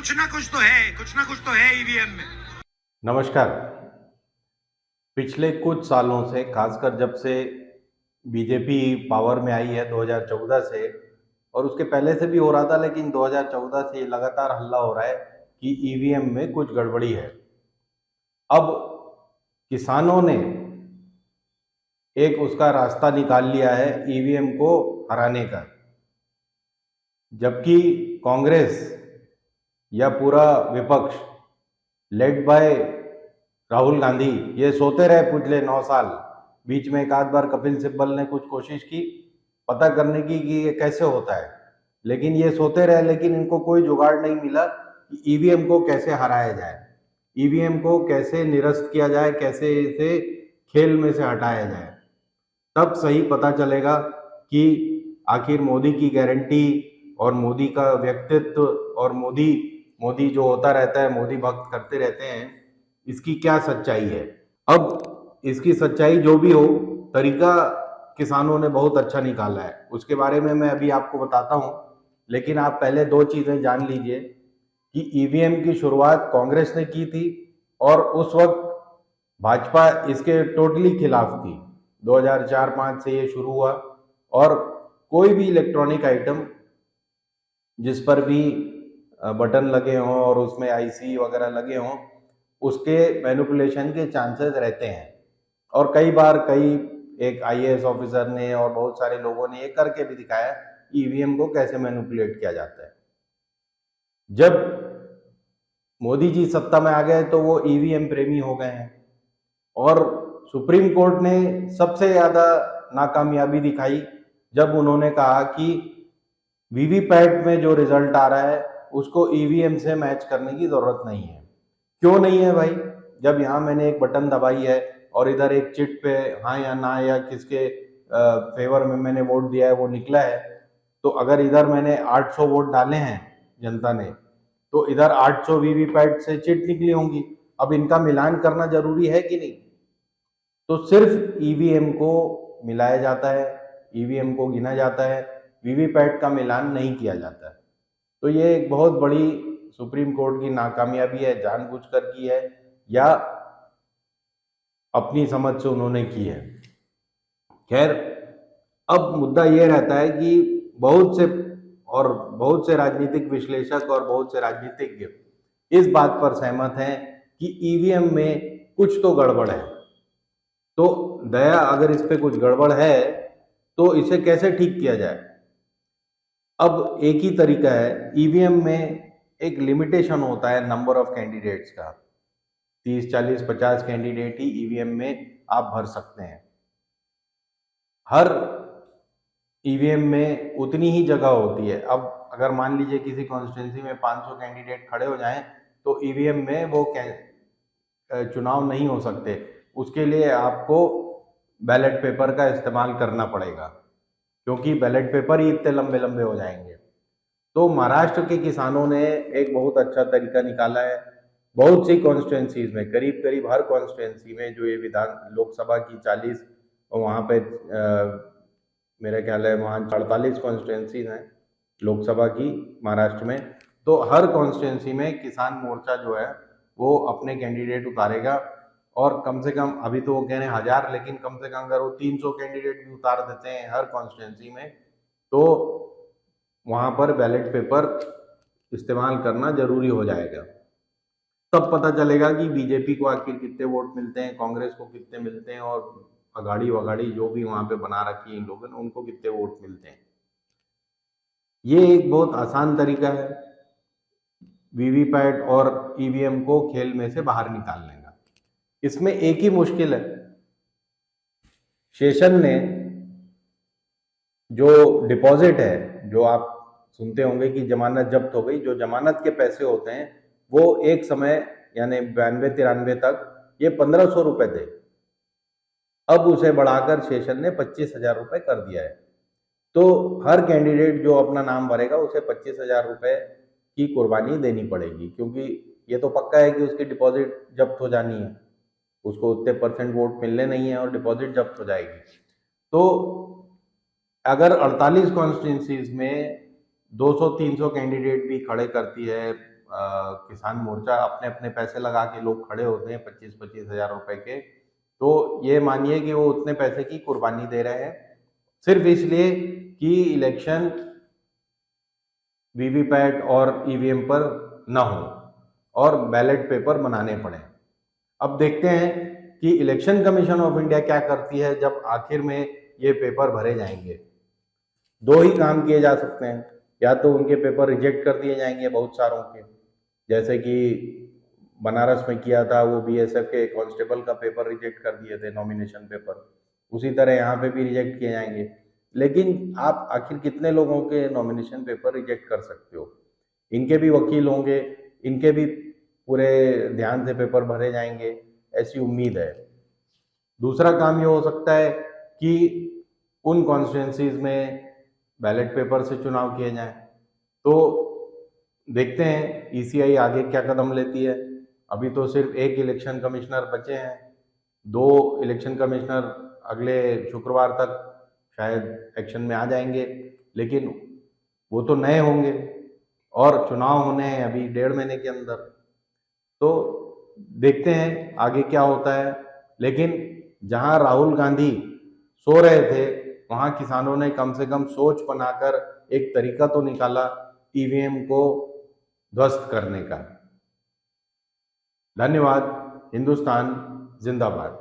कुछ ना कुछ तो है ईवीएम में। नमस्कार। पिछले कुछ सालों से, खासकर जब से बीजेपी पावर में आई है 2014 से, और उसके पहले से भी हो रहा था, लेकिन 2014 से लगातार हल्ला हो रहा है कि ईवीएम में कुछ गड़बड़ी है। अब किसानों ने एक उसका रास्ता निकाल लिया है ईवीएम को हराने का, जबकि कांग्रेस या पूरा विपक्ष लेड बाय राहुल गांधी ये सोते रहे पिछले 9 साल। बीच में एक आध बार कपिल सिब्बल ने कुछ कोशिश की पता करने की कि ये कैसे होता है, लेकिन ये सोते रहे। लेकिन इनको कोई जुगाड़ नहीं मिला कि ईवीएम को कैसे हराया जाए, ईवीएम को कैसे निरस्त किया जाए, कैसे इसे खेल में से हटाया जाए। तब सही पता चलेगा कि आखिर मोदी की गारंटी और मोदी का व्यक्तित्व और मोदी जो होता रहता है, मोदी भक्त करते रहते हैं, इसकी क्या सच्चाई है। अब इसकी सच्चाई जो भी हो, तरीका किसानों ने बहुत अच्छा निकाला है, उसके बारे में मैं अभी आपको बताता हूं। लेकिन आप पहले दो चीजें जान लीजिए कि ईवीएम की शुरुआत कांग्रेस ने की थी और उस वक्त भाजपा इसके टोटली खिलाफ थी। 2004-5 से ये शुरू हुआ और कोई भी इलेक्ट्रॉनिक आइटम जिस पर भी बटन लगे हों और उसमें आईसी वगैरह लगे हों, उसके मैनिपुलेशन के चांसेस रहते हैं। और कई बार एक आईएएस ऑफिसर ने और बहुत सारे लोगों ने ये करके भी दिखाया ईवीएम को कैसे मैनिपुलेट किया जाता है। जब मोदी जी सत्ता में आ गए तो वो ईवीएम प्रेमी हो गए हैं और सुप्रीम कोर्ट ने सबसे ज्यादा नाकामयाबी दिखाई जब उन्होंने कहा कि वीवीपैट में जो रिजल्ट आ रहा है उसको ईवीएम से मैच करने की जरूरत नहीं है। क्यों नहीं है भाई? जब यहाँ मैंने एक बटन दबाई है और इधर एक चिट पे हाँ या ना या किसके फेवर में मैंने वोट दिया है वो निकला है, तो अगर इधर मैंने 800 वोट डाले हैं जनता ने, तो इधर 800 वीवीपैट से चिट निकली होंगी। अब इनका मिलान करना जरूरी है कि नहीं? तो सिर्फ ईवीएम को मिलाया जाता है, ईवीएम को गिना जाता है, वीवीपैट का मिलान नहीं किया जाता है। तो ये एक बहुत बड़ी सुप्रीम कोर्ट की नाकामयाबी है, जानबूझकर की है या अपनी समझ से उन्होंने की है। खैर, अब मुद्दा ये रहता है कि बहुत से राजनीतिक विश्लेषक और बहुत से राजनीतिज्ञ इस बात पर सहमत हैं कि ईवीएम में कुछ तो गड़बड़ है। तो दया, अगर इस पे कुछ गड़बड़ है तो इसे कैसे ठीक किया जाए? अब एक ही तरीका है। ईवीएम में एक लिमिटेशन होता है नंबर ऑफ कैंडिडेट्स का। 30, 40, 50 कैंडिडेट ही ईवीएम में आप भर सकते हैं। हर ईवीएम में उतनी ही जगह होती है। अब अगर मान लीजिए किसी कॉन्स्टिट्यूंसी में 500 कैंडिडेट खड़े हो जाएं तो ईवीएम में वो चुनाव नहीं हो सकते। उसके लिए आपको बैलेट पेपर का इस्तेमाल करना पड़ेगा, क्योंकि बैलेट पेपर ही इतने लंबे लंबे हो जाएंगे। तो महाराष्ट्र के किसानों ने एक बहुत अच्छा तरीका निकाला है। बहुत सी कॉन्स्टिट्यूंसीज में, करीब करीब हर कॉन्स्टिट्यूंसी में, जो ये विधान लोकसभा की 40 और वहाँ पे मेरा ख्याल है वहाँ 48 कॉन्स्टिट्यूंसीज हैं लोकसभा की महाराष्ट्र में, तो हर कॉन्स्टिट्यूंसी में किसान मोर्चा जो है वो अपने कैंडिडेट उतारेगा। और कम से कम, अभी तो वो कह रहे हैं 1000, लेकिन कम से कम अगर वो 300 कैंडिडेट भी उतार देते हैं हर कॉन्स्टिट्यूंसी में, तो वहां पर बैलेट पेपर इस्तेमाल करना जरूरी हो जाएगा। तब पता चलेगा कि बीजेपी को आखिर कितने वोट मिलते हैं, कांग्रेस को कितने मिलते हैं, और अगाड़ी वगाड़ी जो भी वहां पे बना रखी है इन लोगों ने, उनको कितने वोट मिलते हैं। ये एक बहुत आसान तरीका है वीवीपैट और ईवीएम को खेल में से बाहर निकालने का। इसमें एक ही मुश्किल है, शेषन ने जो डिपॉजिट है, जो आप सुनते होंगे कि जमानत जब्त हो गई, जो जमानत के पैसे होते हैं वो एक समय यानी 92-93 तक ये 1500 रुपए थे। अब उसे बढ़ाकर शेषन ने 25,000 रुपए कर दिया है। तो हर कैंडिडेट जो अपना नाम भरेगा उसे 25,000 रुपए की कुर्बानी देनी पड़ेगी, क्योंकि ये तो पक्का है कि उसकी डिपॉजिट जब्त हो जानी है, उसको उतने % वोट मिलने नहीं है और डिपॉजिट जब्त हो जाएगी। तो अगर 48 कॉन्स्टिट्यूंसीज में 200-300 कैंडिडेट भी खड़े करती है किसान मोर्चा अपने अपने पैसे लगा के लोग खड़े होते हैं 25-25 हजार रुपए के, तो ये मानिए कि वो उतने पैसे की कुर्बानी दे रहे हैं सिर्फ इसलिए कि इलेक्शन वीवीपैट और ईवीएम पर न हो और बैलेट पेपर बनाने पड़े। अब देखते हैं कि इलेक्शन कमीशन ऑफ इंडिया क्या करती है जब आखिर में ये पेपर भरे जाएंगे। दो ही काम किए जा सकते हैं, या तो उनके पेपर रिजेक्ट कर दिए जाएंगे बहुत सारों के, जैसे कि बनारस में किया था, वो बीएसएफ के कांस्टेबल का पेपर रिजेक्ट कर दिए थे, नॉमिनेशन पेपर, उसी तरह यहाँ पे भी रिजेक्ट किए जाएंगे। लेकिन आप आखिर कितने लोगों के नॉमिनेशन पेपर रिजेक्ट कर सकते हो? इनके भी वकील होंगे, इनके भी पूरे ध्यान से पेपर भरे जाएंगे, ऐसी उम्मीद है। दूसरा काम ये हो सकता है कि उन कॉन्स्टिट्यूंसीज में बैलेट पेपर से चुनाव किए जाएं। तो देखते हैं ईसीआई आगे क्या कदम लेती है। अभी तो सिर्फ एक इलेक्शन कमिश्नर बचे हैं, 2 इलेक्शन कमिश्नर अगले शुक्रवार तक शायद एक्शन में आ जाएंगे, लेकिन वो तो नए होंगे और चुनाव होने हैं अभी 1.5 महीने के अंदर। तो देखते हैं आगे क्या होता है। लेकिन जहां राहुल गांधी सो रहे थे, वहां किसानों ने कम से कम सोच बनाकर एक तरीका तो निकाला ईवीएम को ध्वस्त करने का। धन्यवाद। हिंदुस्तान जिंदाबाद।